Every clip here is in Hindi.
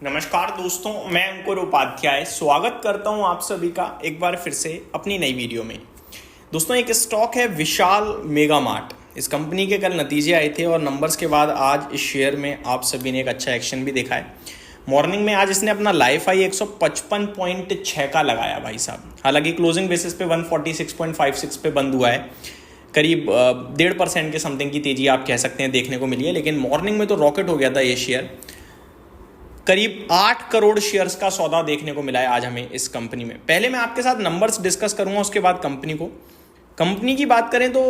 नमस्कार दोस्तों, मैं अंकुर उपाध्याय स्वागत करता हूं आप सभी का एक बार फिर से अपनी नई वीडियो में। दोस्तों, एक स्टॉक है विशाल मेगा मार्ट। इस कंपनी के कल नतीजे आए थे और नंबर्स के बाद आज इस शेयर में आप सभी ने एक अच्छा एक्शन भी देखा है। मॉर्निंग में आज इसने अपना लाइफ हाई 155.6 का लगाया भाई साहब। हालांकि क्लोजिंग बेसिस पे 146.56 पे बंद हुआ है। करीब 1.5% के समथिंग की तेजी आप कह सकते हैं देखने को मिली है, लेकिन मॉर्निंग में तो रॉकेट हो गया था ये शेयर। करीब 8 करोड़ शेयर्स का सौदा देखने को मिला है आज हमें इस कंपनी में। पहले मैं आपके साथ नंबर्स डिस्कस करूंगा, उसके बाद कंपनी की बात करें तो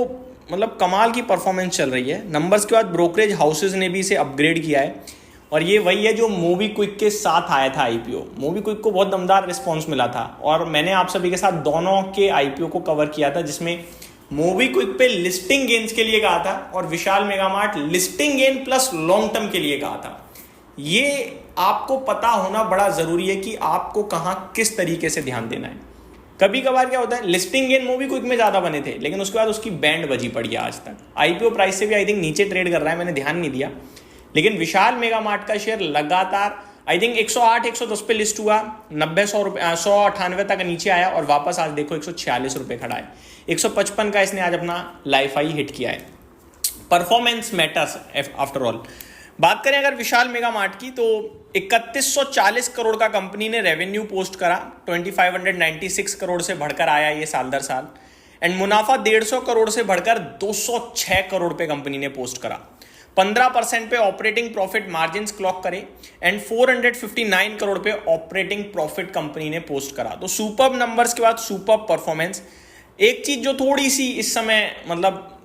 मतलब कमाल की परफॉर्मेंस चल रही है। नंबर्स के बाद ब्रोकरेज हाउसेज ने भी इसे अपग्रेड किया है और ये वही है जो मोबीक्विक के साथ आया था आईपीओ। मोबीक्विक को बहुत दमदार रिस्पॉन्स मिला था और मैंने आप सभी के साथ दोनों के आईपीओ को कवर किया था, जिसमें मोबीक्विक पे लिस्टिंग गेन्स के लिए कहा था और Vishal Mega Mart listing gain plus long term के लिए कहा था। ये आपको पता होना बड़ा जरूरी है कि आपको कहां किस तरीके से ध्यान देना है। कभी कभार क्या होता है, लिस्टिंग गेन मोबीक्विक में ज्यादा बने थे लेकिन उसके बाद उसकी बैंड बजी पड़ी है। आज तक आईपीओ प्राइस से भी आई थिंक नीचे ट्रेड कर रहा है, मैंने ध्यान नहीं दिया। लेकिन विशाल मेगा मार्ट का शेयर लगातार आई थिंक 108-110 पे लिस्ट हुआ, 90-100 रुपए 198 तक नीचे आया और वापस आज देखो 146 रुपए खड़ा है। 155 का इसने आज अपना लाइफ हाई हिट किया है। Performance matters after all. बात करें अगर विशाल मेगा मार्ट की तो 3140 करोड़ का कंपनी ने रेवेन्यू पोस्ट करा। 2596 करोड़ से बढ़कर आया ये साल दर साल। एंड मुनाफा 150 करोड़ से बढ़कर 206 करोड़ पे कंपनी ने पोस्ट करा। 15% पे ऑपरेटिंग प्रॉफिट मार्जिन क्लॉक करे एंड 459 करोड़ पे ऑपरेटिंग प्रॉफिट कंपनी ने पोस्ट करा। तो सुपर्ब नंबर्स के बाद सुपर्ब परफॉर्मेंस। एक चीज जो थोड़ी सी इस समय मतलब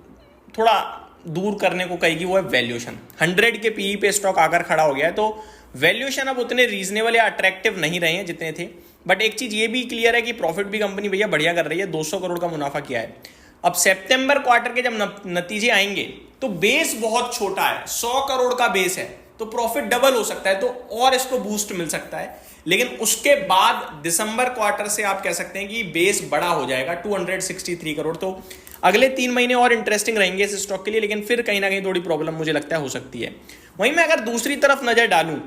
थोड़ा दूर करने को कहेगी वो है वैल्यूएशन। 100 के पीई पे स्टॉक आकर खड़ा हो गया है, तो वैल्यूएशन अब उतने रीजनेबल या अट्रैक्टिव नहीं रहे हैं जितने थे। बट एक चीज ये भी क्लियर है कि प्रॉफिट भी कंपनी भैया बढ़िया कर रही है, 200 करोड़ का मुनाफा किया है। अब सितंबर क्वार्टर के जब नतीजे आएंगे तो बेस बहुत छोटा है, 100 करोड़ का बेस है, तो प्रॉफिट डबल हो सकता है, तो और इसको बूस्ट मिल सकता है। लेकिन उसके बाद दिसंबर क्वार्टर से आप कह सकते हैं कि बेस बड़ा हो जाएगा 263 करोड़। तो अगले 3 महीने और इंटरेस्टिंग रहेंगे इस स्टॉक के लिए, लेकिन फिर कहीं ना कहीं थोड़ी प्रॉब्लम मुझे लगता है हो सकती है। वहीं मैं अगर दूसरी तरफ नजर डालूं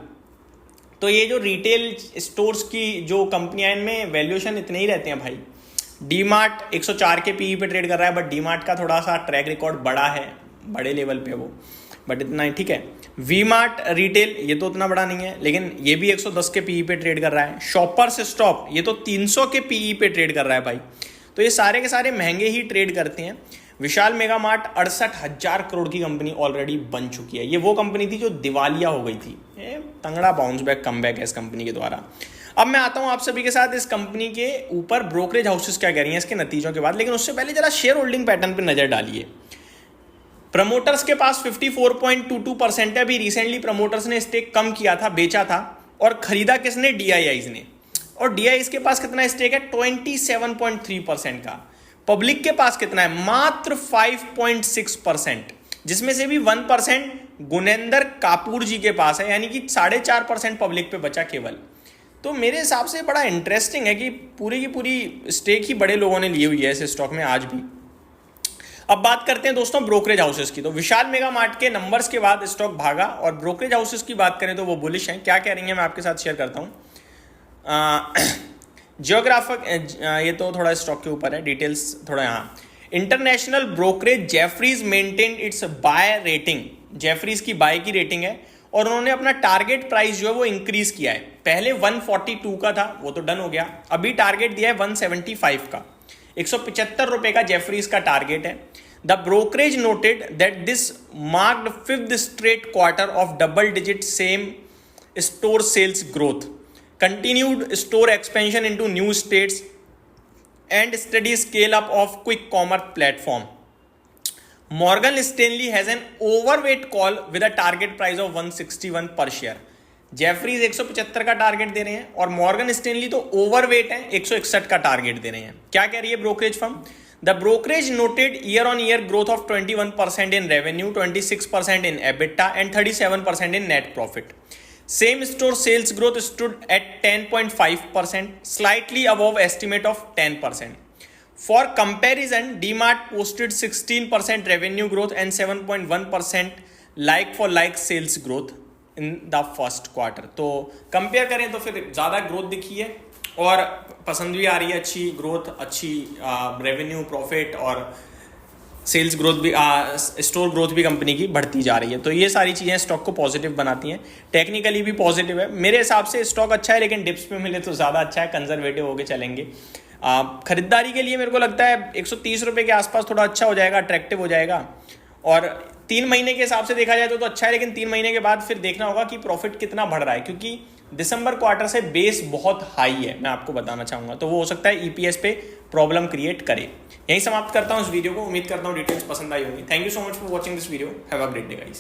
तो ये जो रिटेल स्टोर्स की जो कंपनियां, इनमें वैल्यूएशन इतने ही रहते हैं भाई। डीमार्ट 104 के पीई पे ट्रेड कर रहा है, बट डीमार्ट का थोड़ा सा ट्रैक रिकॉर्ड बड़ा है, बड़े लेवल पे वो, बट इतना ही ठीक है। वी मार्ट रिटेल ये तो उतना बड़ा नहीं है, लेकिन ये भी 110 के पीई पे ट्रेड कर रहा है। शॉपर्स स्टॉप ये तो 300 के पीई पे ट्रेड कर रहा है भाई। तो ये सारे के सारे महंगे ही ट्रेड करते हैं। विशाल मेगा मार्ट 68,000 करोड़ की कंपनी ऑलरेडी बन चुकी है। ये वो कंपनी थी जो दिवालिया हो गई थी। तंगड़ा बाउंस बैक कम बैक है इस कंपनी के द्वारा। अब मैं आता हूं आप सभी के साथ इस कंपनी के ऊपर ब्रोकरेज हाउसेस क्या कह रही हैं इसके नतीजों के बाद, लेकिन उससे पहले जरा शेयर होल्डिंग पैटर्न पर नजर डालिए। प्रमोटर्स के पास 54.22% है। अभी रिसेंटली प्रमोटर्स ने स्टेक कम किया था, बेचा था, और खरीदा किसने? डीआईआईज ने। और डीआईआईज के पास कितना स्टेक है? 27.3% का। पब्लिक के पास कितना है? मात्र 5.6%, जिसमें से भी 1% गुनेंदर कापूर जी के पास है, यानी कि 4.5% पब्लिक पे बचा केवल। तो मेरे हिसाब से बड़ा इंटरेस्टिंग है कि पूरी की पूरी स्टेक ही बड़े लोगों ने ली हुई है इस स्टॉक में आज भी। अब बात करते हैं दोस्तों ब्रोकरेज हाउसेस की। तो विशाल मेगा मार्ट के नंबर्स के बाद स्टॉक भागा और ब्रोकरेज हाउसेस की बात करें तो वो बुलिश हैं। क्या कह रही हैं मैं आपके साथ शेयर करता हूं। जियोग्राफिक ये तो थोड़ा स्टॉक के ऊपर है, डिटेल्स थोड़ा यहाँ। International brokerage Jefferies maintain its buy rating. Jefferies की बाय की रेटिंग है और उन्होंने अपना टारगेट प्राइस जो है वो इंक्रीज किया है। पहले 142 का था, वो तो डन हो गया। अभी टारगेट दिया है 175 का। 175 रुपए का जेफरीज का टारगेट है। The brokerage noted that this marked 5th straight quarter of double digit same store sales growth, continued store expansion into new states and steady scale up of quick commerce platform. Morgan Stanley has an overweight call with a target price of 161 per share. Jefferies 175 का टारगेट दे रहे हैं और मॉर्गन स्टेनली तो ओवरवेट है, 161 का टारगेट दे रहे हैं। क्या कह रही है brokerage firm? The brokerage noted year on year growth of 21% in revenue, 26% in EBITDA and 37% in net profit. Same store sales growth stood at 10.5%, slightly above estimate of 10%. For comparison, DMart posted 16% revenue growth and 7.1% like for like sales growth in the first quarter. तो कंपेयर करें तो फिर ज़्यादा ग्रोथ दिखी है और पसंद भी आ रही है, अच्छी ग्रोथ, अच्छी रेवेन्यू, प्रॉफिट और सेल्स ग्रोथ भी, स्टोर ग्रोथ भी कंपनी की बढ़ती जा रही है। तो ये सारी चीज़ें स्टॉक को पॉजिटिव बनाती हैं। टेक्निकली भी पॉजिटिव है मेरे हिसाब से। स्टॉक अच्छा है लेकिन डिप्स पे मिले तो ज़्यादा अच्छा है, कंजर्वेटिव होके चलेंगे। खरीदारी के लिए मेरे को लगता है 130 रुपये के आसपास थोड़ा अच्छा हो जाएगा, अट्रैक्टिव हो जाएगा। और 3 महीने के हिसाब से देखा जाए तो अच्छा है, लेकिन 3 महीने के बाद फिर देखना होगा कि प्रॉफिट कितना बढ़ रहा है, क्योंकि दिसंबर क्वार्टर से बेस बहुत हाई है, मैं आपको बताना चाहूँगा। तो वो हो सकता है ईपीएस पे प्रॉब्लम क्रिएट करे। यहीं समाप्त करता हूँ इस वीडियो को। उम्मीद करता हूँ डिटेल्स पसंद आई होगी। Thank you so much for watching this video. Have a great day guys.